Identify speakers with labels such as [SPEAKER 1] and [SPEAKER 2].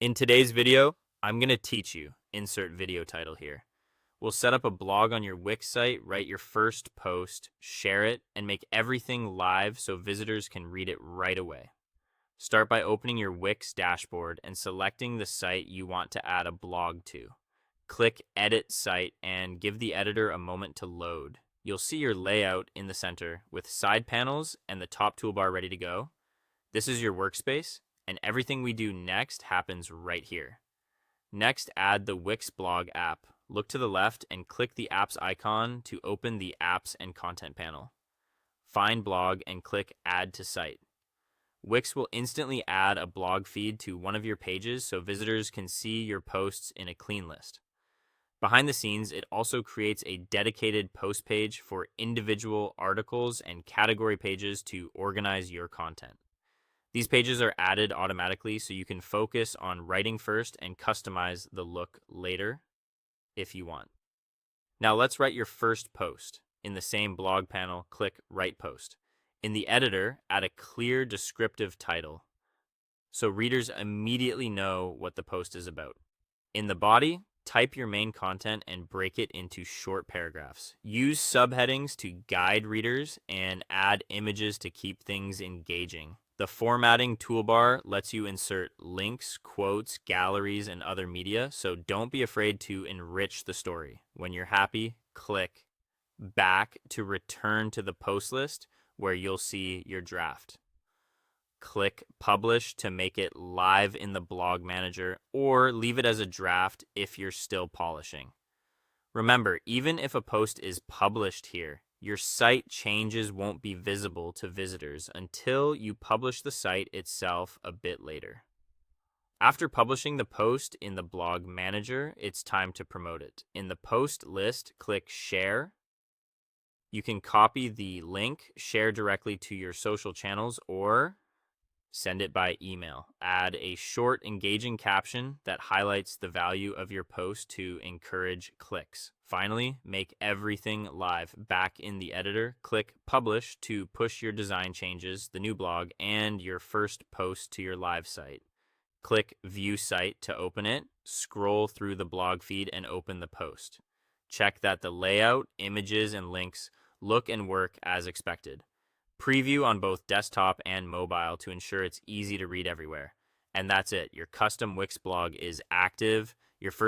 [SPEAKER 1] In today's video, I'm going to teach you, insert video title here. We'll set up a blog on your Wix site, write your first post, share it, and make everything live so visitors can read it right away. Start by opening your Wix dashboard and selecting the site you want to add a blog to. Click Edit Site and give the editor a moment to load. You'll see your layout in the center with side panels and the top toolbar ready to go. This is your workspace, and everything we do next happens right here. Next, add the Wix blog app. Look to the left and click the apps icon to open the apps and content panel. Find blog and click Add to Site. Wix will instantly add a blog feed to one of your pages so visitors can see your posts in a clean list. Behind the scenes, it also creates a dedicated post page for individual articles and category pages to organize your content. These pages are added automatically so you can focus on writing first and customize the look later if you want. Now let's write your first post. In the same blog panel, click Write Post. In the editor, add a clear descriptive title so readers immediately know what the post is about. In the body, type your main content and break it into short paragraphs. Use subheadings to guide readers and add images to keep things engaging. The formatting toolbar lets you insert links, quotes, galleries, and other media, so don't be afraid to enrich the story. When you're happy, click back to return to the post list where you'll see your draft. Click Publish to make it live in the blog manager, or leave it as a draft if you're still polishing. Remember, even if a post is published here, your site changes won't be visible to visitors until you publish the site itself a bit later. After publishing the post in the blog manager, it's time to promote it. In the post list, click Share. You can copy the link, share directly to your social channels, or send it by email. Add a short, engaging caption that highlights the value of your post to encourage clicks. Finally, make everything live. Back in the editor, click Publish to push your design changes, the new blog, and your first post to your live site. Click View Site to open it. Scroll through the blog feed and open the post. Check that the layout, images, and links look and work as expected. Preview on both desktop and mobile to ensure it's easy to read everywhere. And that's it. Your custom Wix blog is active. Your first